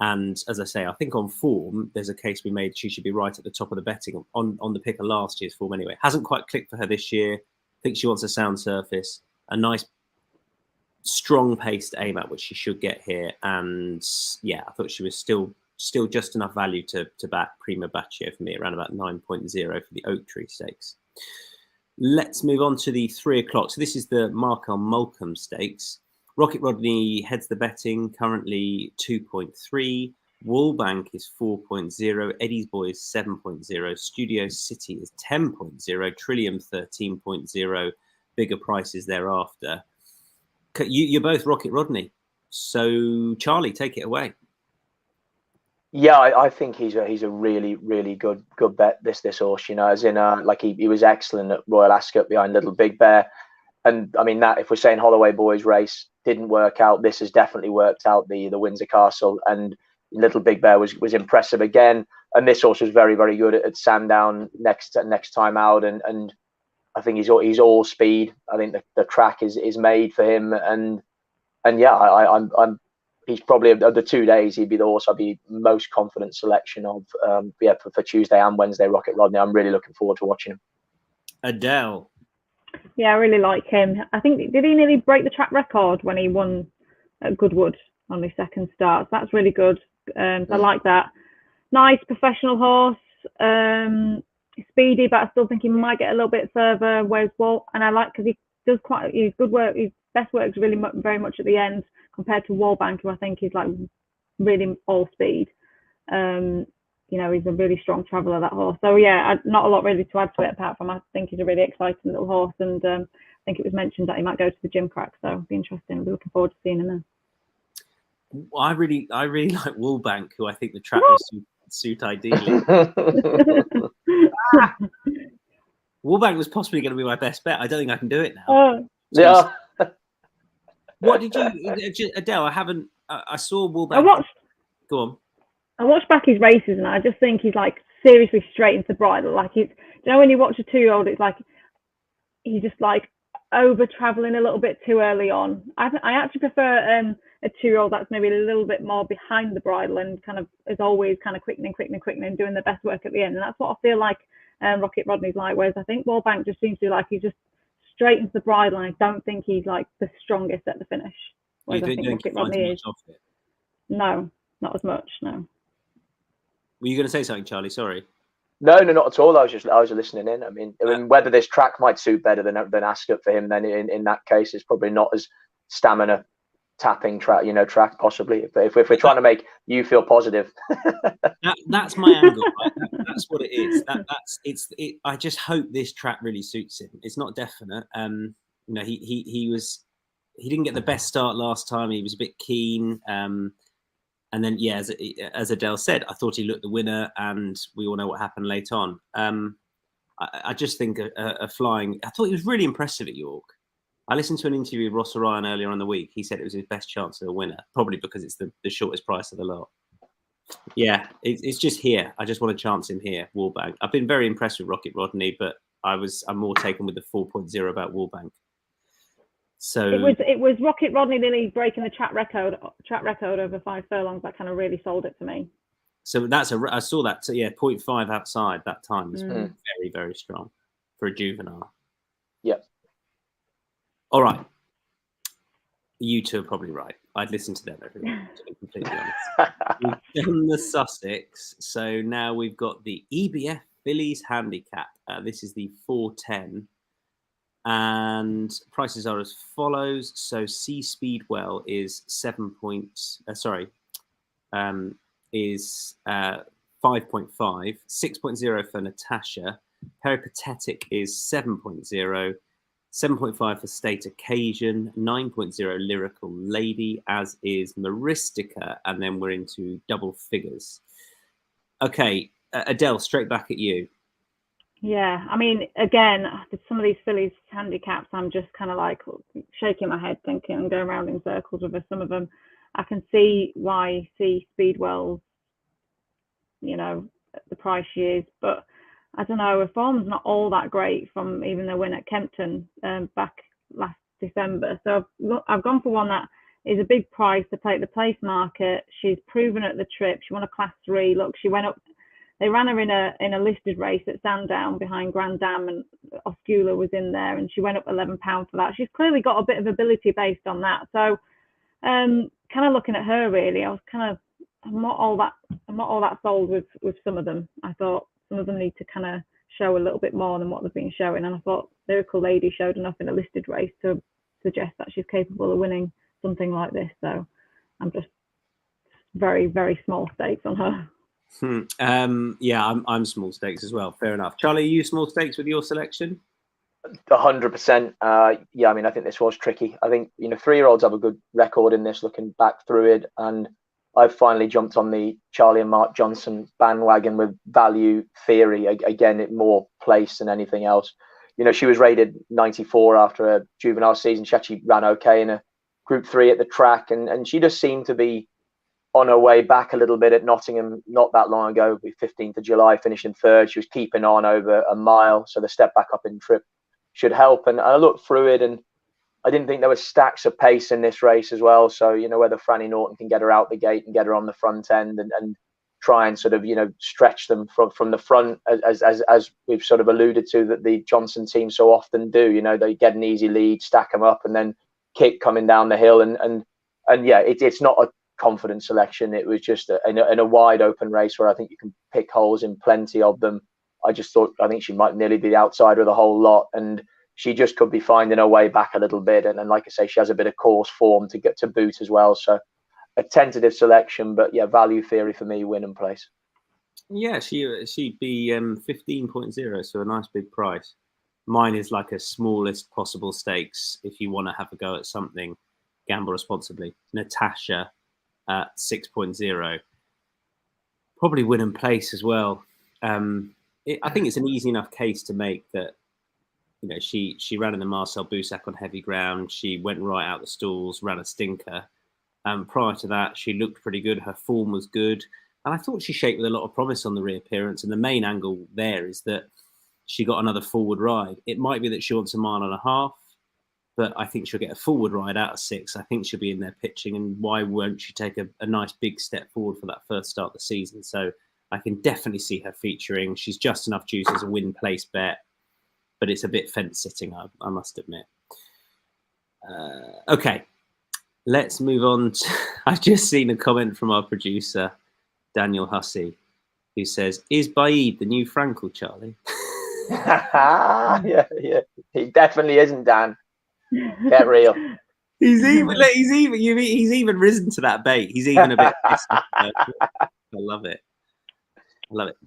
And as I say, I think on form, there's a case to be made she should be right at the top of the betting on the pick of last year's form anyway. Hasn't quite clicked for her this year. I think she wants a sound surface, a nice strong pace to aim at, which she should get here. And yeah, I thought she was still just enough value to back Prima Baccio for me, around about 9.0 for the Oak Tree Stakes. Let's move on to the 3 o'clock. So this is the Molecomb Stakes. Rocket Rodney heads the betting, currently 2.3. Wallbank is 4.0. Eddie's Boy is 7.0. Studio City is 10.0. Trillium 13.0. Bigger prices thereafter. You're both Rocket Rodney. So Charlie, take it away. Yeah, I think he's a really, really good bet. This horse, you know, as in like he was excellent at Royal Ascot behind Little Big Bear, and I mean that if we're saying Holloway Boys race didn't work out, this has definitely worked out. The Windsor Castle and Little Big Bear was impressive again, and this horse was very, very good at Sandown next time out, and I think he's all speed. I think the track is made for him, and yeah, I'm. He's probably of the 2 days, he'd be the horse I'd be most confident selection of. For Tuesday and Wednesday, Rocket Rodney. I'm really looking forward to watching him. Adele. Yeah, I really like him. I think, did he nearly break the track record when he won at Goodwood on his second start? So that's really good. I like that. Nice professional horse. Speedy, but I still think he might get a little bit further. Whereas Walt, and I like because he does his good work. His best work is really very much at the end, compared to Wallbank, who I think is like really all speed. You know, he's a really strong traveller, that horse. So yeah, not a lot really to add to it apart from I think he's a really exciting little horse, and I think it was mentioned that he might go to the gym crack, so it'll be interesting. I'll be looking forward to seeing him there. I really like Wallbank, who I think the track will suit ideally. Wallbank was possibly going to be my best bet. I don't think I can do it now. Yeah. What did you, Adele? I saw Wallbank. Go on. I watched back his races, and I just think he's like seriously straight into the bridle. Like you know, when you watch a 2-year-old, it's like he's just like over traveling a little bit too early on. I actually prefer a 2-year-old that's maybe a little bit more behind the bridle and kind of is always kind of quickening, doing the best work at the end. And that's what I feel like Rocket Rodney's like. Whereas I think Wallbank just seems to be like he's just straight into the bridle, and I don't think he's like the strongest at the finish. Whereas I think Rocket Rodney is. No, not as much. No. Were you going to say something, Charlie? Sorry. No, not at all. I was listening in. I mean, whether this track might suit better than Ascot for him, then in that case, it's probably not as stamina tapping track. Possibly if we're trying to make you feel positive. That's my angle. Right? That's what it is. I just hope this track really suits him. It's not definite. He didn't get the best start last time. He was a bit keen. And then, yeah, as Adele said, I thought he looked the winner, and we all know what happened late on. I just think a flying. I thought he was really impressive at York. I listened to an interview with Ross O'Ryan earlier on the week. He said it was his best chance of a winner, probably because it's the shortest price of the lot. Yeah, it's just here. I just want to chance him here, Wallbank. I've been very impressed with Rocket Rodney, but I'm more taken with the 4.0 about Wallbank. So it was Rocket Rodney nearly breaking the track record over 5 furlongs. That kind of really sold it for me. So I saw that. So yeah, 0.5 outside that time was very, very strong for a juvenile. Yep. All right. You two are probably right. I'd listen to them, everyone, to be completely honest. We've done the Sussex. So now we've got the EBF Fillies Handicap. This is the 410. And prices are as follows. So C Speedwell is 5.5, 6.0 for Natasha. Peripatetic is 7.0, 7.5 for State Occasion, 9.0 Lyrical Lady, as is Maristica, and then we're into double figures. Okay, Adele, straight back at you. Yeah, I mean, again, some of these Fillies handicaps, I'm just kind of like shaking my head thinking and going around in circles with some of them. I can see why C Speedwell's, the price she is, but I don't know, her form's not all that great from even the win at Kempton back last December. So I've gone for one that is a big price to play at the place market. She's proven at the trip. She won a Class 3. Look, she went up. They ran her in a listed race at Sandown behind Grand Dam, and Oscula was in there, and she went up £11 for that. She's clearly got a bit of ability based on that. So, kind of looking at her really, I'm not all that sold with some of them. I thought some of them need to kind of show a little bit more than what they've been showing, and I thought Lyrical Lady showed enough in a listed race to suggest that she's capable of winning something like this. So, I'm just very, very small stakes on her. Yeah, I'm small stakes as well. Fair enough. Charlie, are you small stakes with your selection? 100%. Yeah, I mean, I think this was tricky. I think 3-year-olds have a good record in this. Looking back through it, and I've finally jumped on the Charlie and Mark Johnson bandwagon with Value Theory. Again, it more place than anything else. She was rated 94 after a juvenile season. She actually ran okay in a Group 3 at the track, and she just seemed to be on her way back a little bit at Nottingham not that long ago, 15th of July, finishing third. She was keeping on over a mile, so the step back up in trip should help. And I looked through it, and I didn't think there was stacks of pace in this race as well. So, whether Franny Norton can get her out the gate and get her on the front end and try and sort of, stretch them from the front, as we've sort of alluded to that the Johnson team so often do. They get an easy lead, stack them up, and then kick coming down the hill. And yeah, it's not a confident selection. It was just in a wide open race where I think you can pick holes in plenty of them. I think she might nearly be the outsider of the whole lot, and she just could be finding her way back a little bit. And like I say, she has a bit of course form to get to boot as well. So a tentative selection, but yeah, Value Theory for me, win and place. Yeah, she'd be 15.0, so a nice big price. Mine is like a smallest possible stakes if you want to have a go at something. Gamble responsibly. Natasha at 6.0. Probably win and place as well. I think it's an easy enough case to make that, she ran in the Marcel Boussac on heavy ground. She went right out the stalls, ran a stinker. Prior to that, she looked pretty good. Her form was good. And I thought she shaped with a lot of promise on the reappearance. And the main angle there is that she got another forward ride. It might be that she wants a mile and a half, but I think she'll get a forward ride out of 6. I think she'll be in there pitching. And why won't she take a nice big step forward for that first start of the season? So I can definitely see her featuring. She's just enough juice as a win place bet, but it's a bit fence sitting, I must admit. Okay, let's move on. I've just seen a comment from our producer, Daniel Hussey, who says, "Is Baid the new Frankel, Charlie?" yeah, he definitely isn't, Dan. Get real. He's even risen to that bait. He's even a bit pissed. I love it.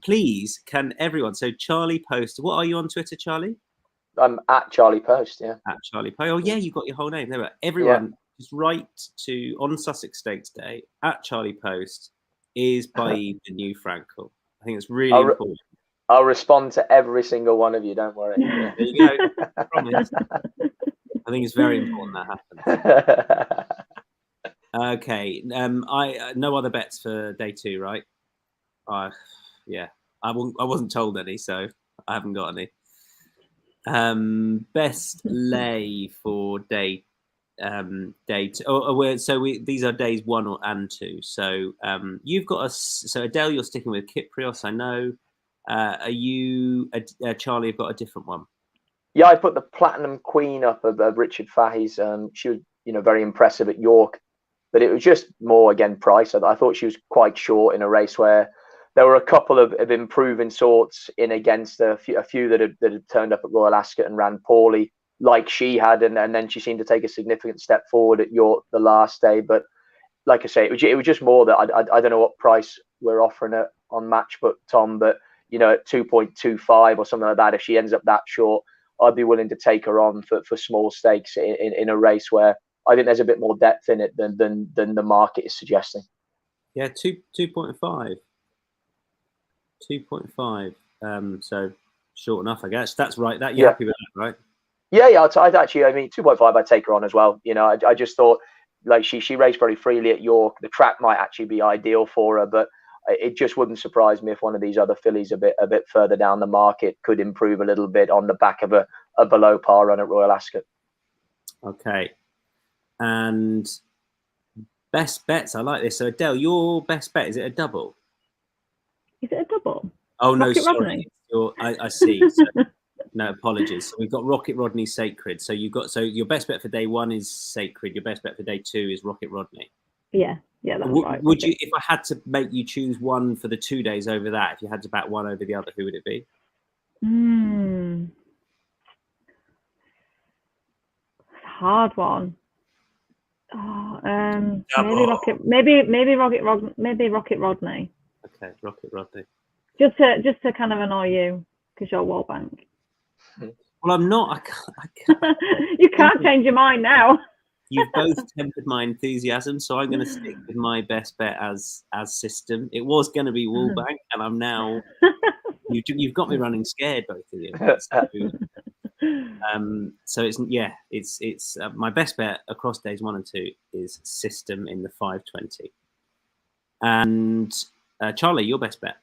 Please, can everyone? So Charlie Poste. What are you on Twitter, Charlie? I'm at Charlie Poste. Yeah. At Charlie Poste. Oh yeah, you got your whole name. There. Everyone, just write to on Sussex Stakes Day at Charlie Poste. Is Baid the new Frankel? I think it's really important. I'll respond to every single one of you. Don't worry. Yeah. There you go. I promise. And think it's very important that happens. Okay. I no other bets for day 2, right? Yeah. I wasn't told any, so I haven't got any. Best lay for day 2. These are days 1 and 2. So you've got so Adele, you're sticking with Kyprios, I know. Are you Charlie? You've got a different one. Yeah, I put the Platinum Queen up of Richard Fahey's. She was, very impressive at York, but it was just more again price. I thought she was quite short in a race where there were a couple of improving sorts in against a few that had turned up at Royal Ascot and ran poorly, like she had, and then she seemed to take a significant step forward at York the last day. But like I say, it was just more that I don't know what price we're offering it on Matchbook, Tom, but at 2.25 or something like that, if she ends up that short, I'd be willing to take her on for small stakes in a race where I think there's a bit more depth in it than the market is suggesting. Yeah, 2.5. 2.5. So short enough, I guess. That's right. You're happy with that, right? Yeah. I'd actually, 2.5, I'd take her on as well. I just thought, like, she raced very freely at York. The track might actually be ideal for her, but it just wouldn't surprise me if one of these other fillies a bit further down the market could improve a little bit on the back of a below par run at Royal Ascot. Okay. And best bets, I like this. So Adele, your best bet, is it a double? Is it a double? Oh, no, Rocket sorry. I see. So, no, apologies. So we've got Rocket Rodney Sacred. So your best bet for day 1 is Sacred. Your best bet for day 2 is Rocket Rodney. Yeah, that's right. Would you, if I had to make you choose one for the 2 days over that, if you had to back one over the other, who would it be? Hard one. Maybe Rocket Rodney. Okay, Rocket Rodney. Just to kind of annoy you because you're Wallbank. Well, I'm not. I can't. You can't change your mind now. You've both tempered my enthusiasm, so I'm going to stick with my best bet as System. It was going to be Wallbank, and I'm now. You've got me running scared, both of you. So it's my best bet across days 1 and 2 is System in the 5:20. And Charlie, your best bet.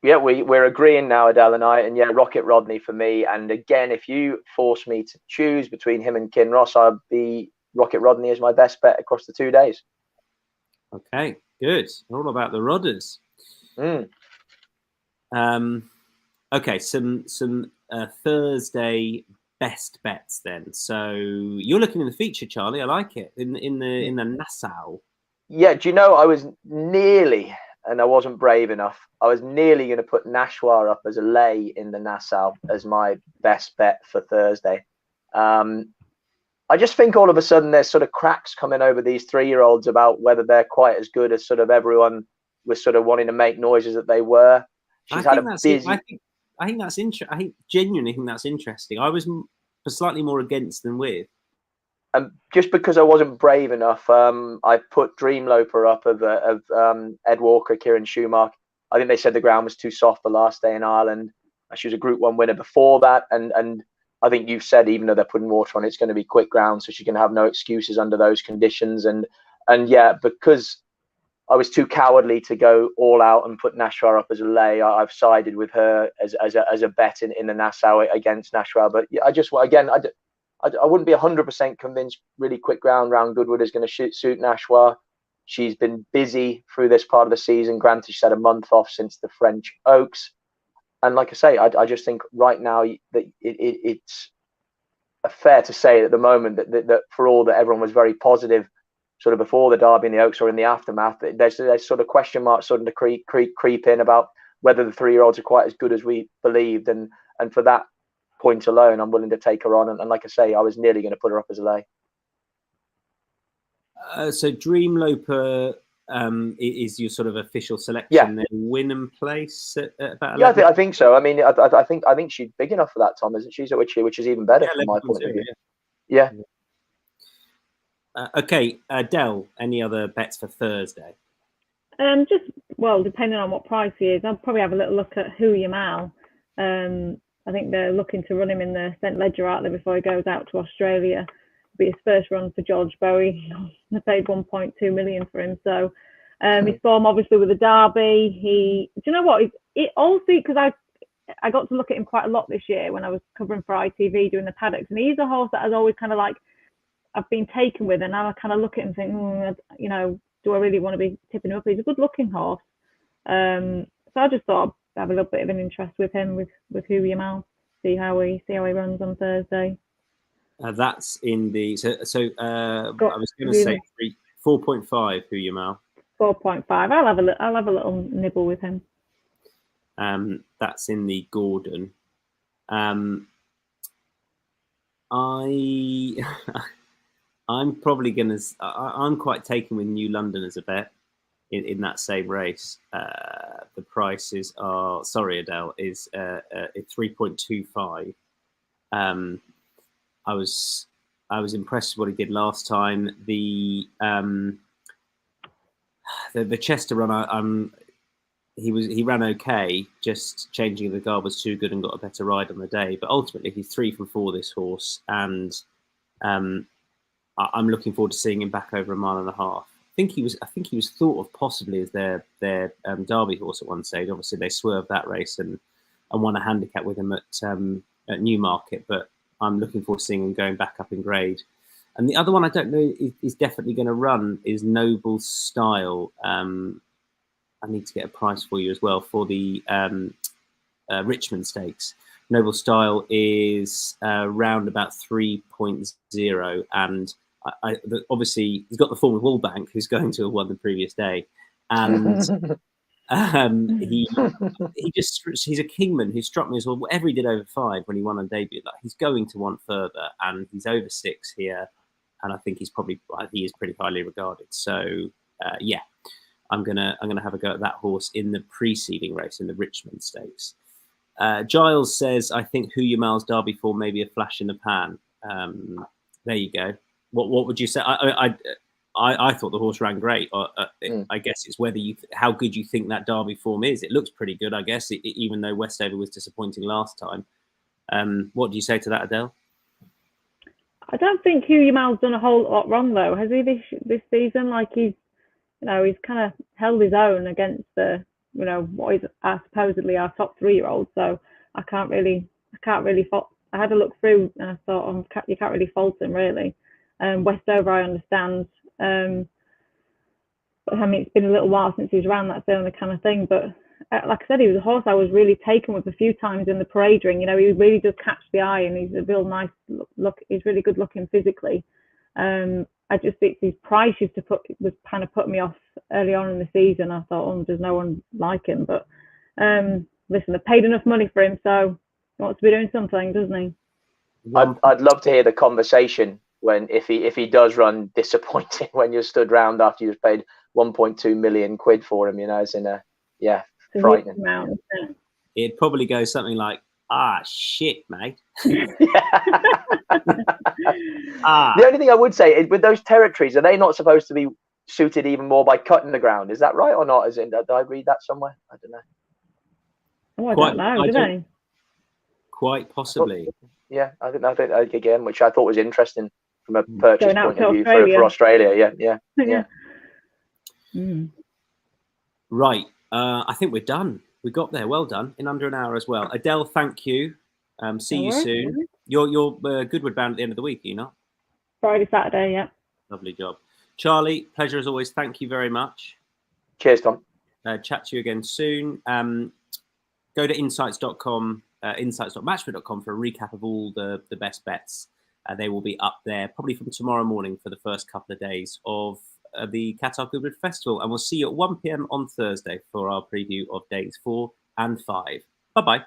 Yeah, we're agreeing now, Adele and I, and Rocket Rodney for me. And again, if you force me to choose between him and Kinross, I'd be Rocket Rodney as my best bet across the 2 days. Okay, good. All about the Rodders. Okay, some Thursday best bets then. So you're looking in the feature, Charlie. I like it in the Nassau. Yeah, do you know I was nearly. And I wasn't brave enough. I was nearly going to put Nashwa up as a lay in the Nassau as my best bet for Thursday. I just think all of a sudden there's sort of cracks coming over these 3-year-olds about whether they're quite as good as sort of everyone was sort of wanting to make noises that they were. I think that's interesting. I genuinely think that's interesting. I was slightly more against than with. Just because I wasn't brave enough, I put Dreamloper up of Ed Walker, Kieran Schumacher. I think they said the ground was too soft the last day in Ireland. She was a Group 1 winner before that. And I think you've said, even though they're putting water on, it's going to be quick ground, so she can have no excuses under those conditions. And because I was too cowardly to go all out and put Nashwa up as a lay, I've sided with her as a bet in the Nassau against Nashwa. But I wouldn't be 100% convinced really quick ground round Goodwood is going to suit Nashwa. She's been busy through this part of the season. Granted, she's had a month off since the French Oaks. And like I say, I just think right now that it's fair to say at the moment that for all that everyone was very positive sort of before the Derby and the Oaks or in the aftermath, there's sort of question marks starting to creep in about whether the 3-year-olds are quite as good as we believed. And for that point alone, I'm willing to take her on. And like I say, I was nearly going to put her up as a lay. So Dreamloper is your sort of official selection. Then Wynnum Place at about 11? I think so. I mean, I think she's big enough for that, Tom, isn't she? So which is even better from my point of view. Yeah. Okay, Adele, any other bets for Thursday? Depending on what price he is, I'll probably have a little look at Who You Mal. I think they're looking to run him in the St Ledger out there before he goes out to Australia. It'll be his first run for George Bowie. They paid 1.2 million for him. So his form, obviously, with the Derby. Do you know what? It also, because I got to look at him quite a lot this year when I was covering for ITV doing the paddocks, and he's a horse that has always kind of like I've been taken with, and now I kind of look at him and think, you know, do I really want to be tipping him up? He's a good-looking horse. So I just thought I'd have a little bit of an interest with him, with Who You Mal, see how he runs on Thursday. That's in the I was going to say 4.5. Who You Mal. 4.5. I'll have a little nibble with him. That's in the Gordon. I'm probably gonna. I'm quite taken with New London as a bet in that same race. The prices are Adele is 3.25. I was impressed with what he did last time. The Chester run, he ran okay. Just changing the guard was too good and got a better ride on the day. But ultimately, he's 3 from 4 this horse, and I'm looking forward to seeing him back over 1.5 miles. I think he was thought of possibly as their Derby horse at one stage. Obviously, they swerved that race and won a handicap with him at Newmarket. But I'm looking forward to seeing him going back up in grade. And the other one I don't know is definitely going to run is Noble Style. I need to get a price for you as well for the Richmond Stakes. Noble Style is round about 3.0, and obviously he's got the form of Woolbank, who's going to have won the previous day, and he's a Kingman who struck me as well. Whatever he did over 5 when he won on debut, like he's going to want further, and he's over 6 here, and I think he is pretty highly regarded. So yeah. I'm gonna have a go at that horse in the preceding race in the Richmond Stakes. Giles says, I think Who You Mal's Derby form may be a flash in the pan. There you go. What would you say? I thought the horse ran great. I guess it's whether how good you think that Derby form is. It looks pretty good, I guess, even though Westover was disappointing last time. What do you say to that, Adele? I don't think Who You Mal's done a whole lot wrong though, has he this season? Like he's kind of held his own against what is supposedly our top 3-year-old. So I can't really fault. I had a look through and I thought, you can't really fault him really. Westover, I understand. But I mean, it's been a little while since he's ran. That's the only kind of thing. But like I said, he was a horse I was really taken with a few times in the parade ring. You know, he really does catch the eye, and he's a real nice look. He's really good looking physically. I just think his price was kind of putting me off early on in the season. I thought, there's no one like him. But listen, they paid enough money for him, so he wants to be doing something, doesn't he? I'd love to hear the conversation if he does run disappointing when you're stood round after you've paid 1.2 million quid for him. You know, it's frightening. Amount, It'd probably go something like, shit, mate. The only thing I would say is with those territories, are they not supposed to be suited even more by cutting the ground? Is that right or not? Did I read that somewhere? I don't know. Oh, I don't know, do they? Quite possibly. I think again, which I thought was interesting from a purchase point of view for Australia. Yeah. Right. I think we're done. We got there. Well done. In under an hour as well. Adele, thank you. See you soon. You're Goodwood bound at the end of the week, are you not? Friday, Saturday, yeah. Lovely job. Charlie, pleasure as always. Thank you very much. Cheers, Tom. Chat to you again soon. Go to insights.com, insights.matchbook.com for a recap of all the best bets. They will be up there probably from tomorrow morning for the first couple of days of the Qatar Goodwood Festival. And we'll see you at 1 p.m. on Thursday for our preview of days 4 and 5. Bye-bye.